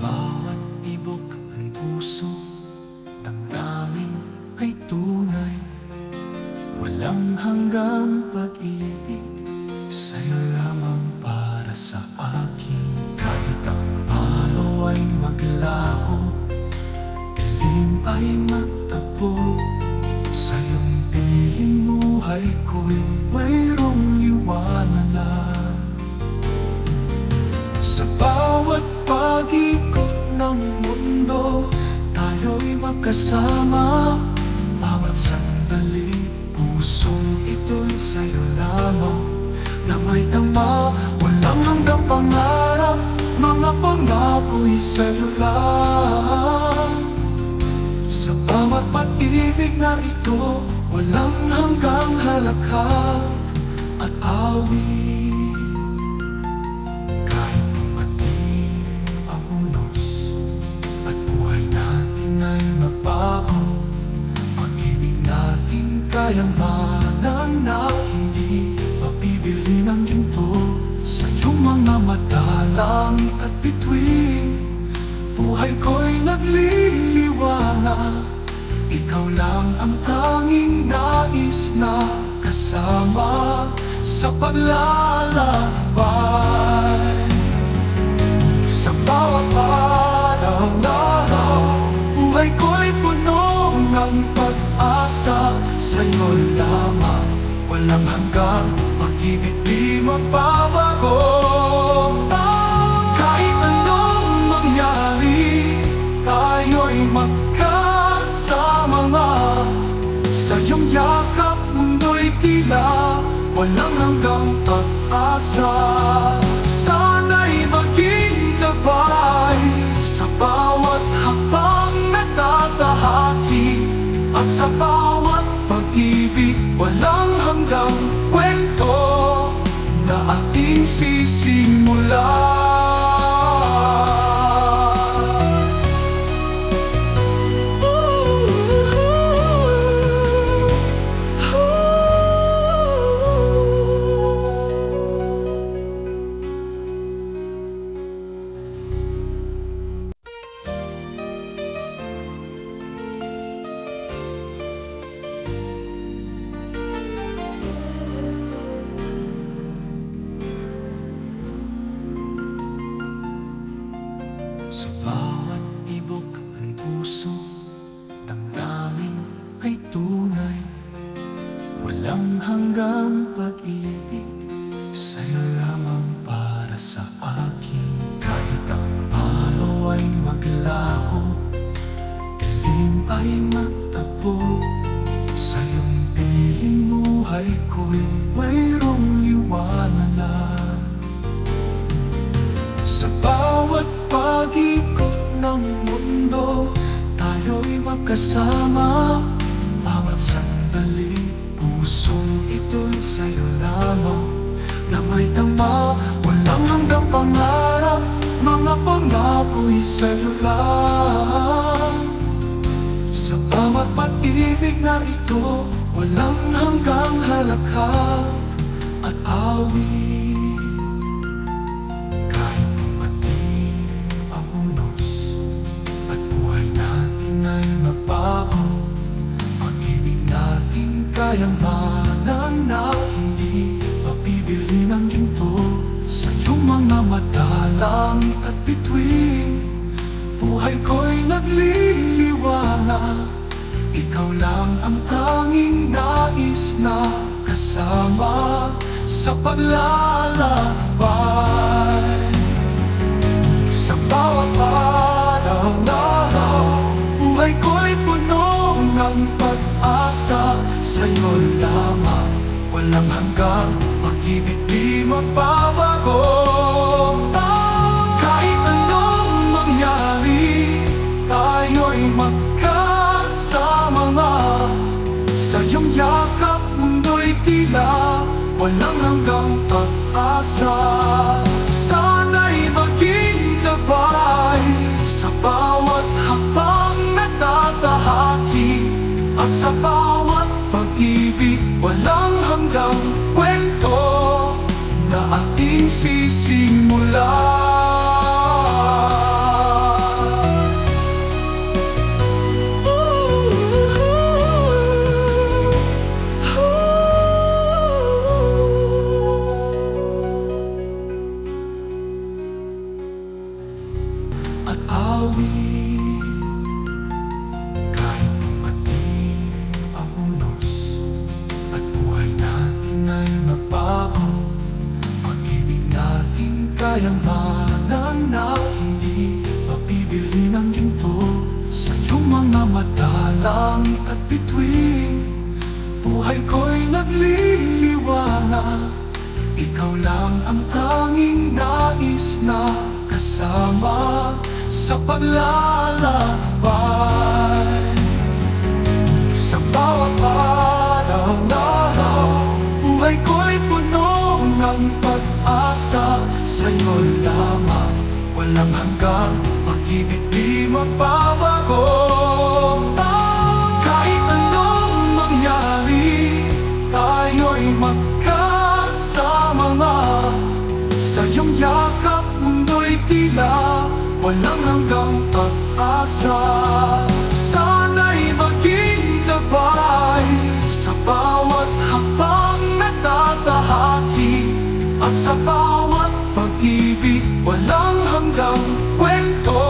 bawat tibok ng puso, damdamin ay tunay. Walang hanggang pag-ibig, sa'yo lamang para sa akin. Kahit ang araw ay maglaho, dilim ay magtagpo, sa iyong piling buhay ko'y mayroong liwanag na. Sa bawat pag-ikot ng mundo, tayo'y magkasama. Bawat sandali, pusong ito'y sa'yo lamang na may tama. Walang hanggang pangarap, mga pangako'y sa'yo lang. Sa bawat pag-ibig na ito, walang hanggang halakha at awit. Kayamanan na hindi mapibili ng ginto, sa iyong mga mata, langit at bituin, buhay ko'y nagliliwanag. Ikaw lang ang tanging nais na kasama sa paglalakbay. Sa bawat araw na buhay ko'y puno ng pag-asa. Sa'yo lamang, walang hanggang pag-ibig di magbabago. Kahit anong mangyari, tayo'y magkasama nga. Sa iyong yakap, mundo'y tila walang hanggang pag-asa. Sana'y maging gabay sa bawat hakbang na tatahaki, at sa bawat pag-ibig walang hanggang kwento na ating sisimulan. Sa bawat tibok ng puso, damdamin ay tunay. Walang hanggang pag-ibig, sa'yo lamang para sa akin. Kahit ang araw ay maglaho, dilim ay magtagpo, sa iyong piling buhay ko'y mayroong liwanag na. Sa bawat pag-ikot ng mundo, tayo'y magkasama. Bawat sandali, pusong ito'y sa'yo lamang na may tama. Walang hanggang pangarap, mga pangako'y sa'yo lang. Sa bawat pag-ibig na ito, walang hanggang halakha at awit. Kayamanan na hindi mapibili ng ginto, sa iyong mga mata, langit at bituin, buhay ko'y nagliliwanag. Ikaw lang ang tanging nais na kasama sa paglalakbay. Sa bawat araw na buhay ko'y puno ng pag-asa. Sa'yo lamang, walang hanggang pag-ibig di magbabago. Kahit anong mangyari, tayo'y magkasama nga. Sa iyong yakap, mundo'y tila walang hanggang pag-asa. Sana'y maging gabay sa bawat hakbang na tatahaki, at sa bawat pag-ibig walang hanggang kwento na ating sisimulan. at awit. Kahit pati ang unos at buhay natin ay mabago, pag-ibig natin kayamanan na hindi mapibili ng ginto. Sa iyong mga mata, langit at bituin, buhay ko'y nagliliwanag. Ikaw lang ang tanging nais na kasama sa paglalakbay. Sa bawat araw na buhay ko'y puno ng pag-asa. Sa'yo lamang walang hanggang pag-ibig di magbabago. Kahit anong mangyari, tayo'y magkasama nga. Sa iyong yakap, mundo'y tila walang hanggang pag-asa. Sana'y maging gabay sa bawat hakbang na tatahaki, at sa bawat pag-ibig walang hanggang kwento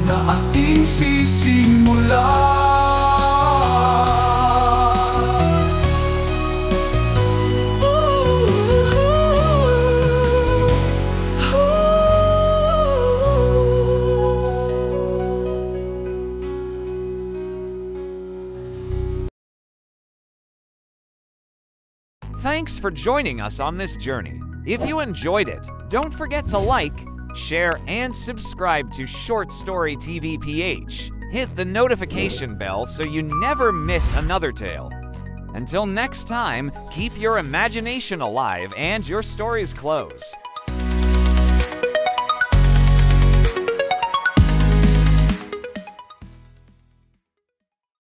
na ating sisimulan. Thanks for joining us on this journey. If you enjoyed it, don't forget to like, share, and subscribe to Short Story TV PH. Hit the notification bell so you never miss another tale. Until next time, keep your imagination alive and your stories close.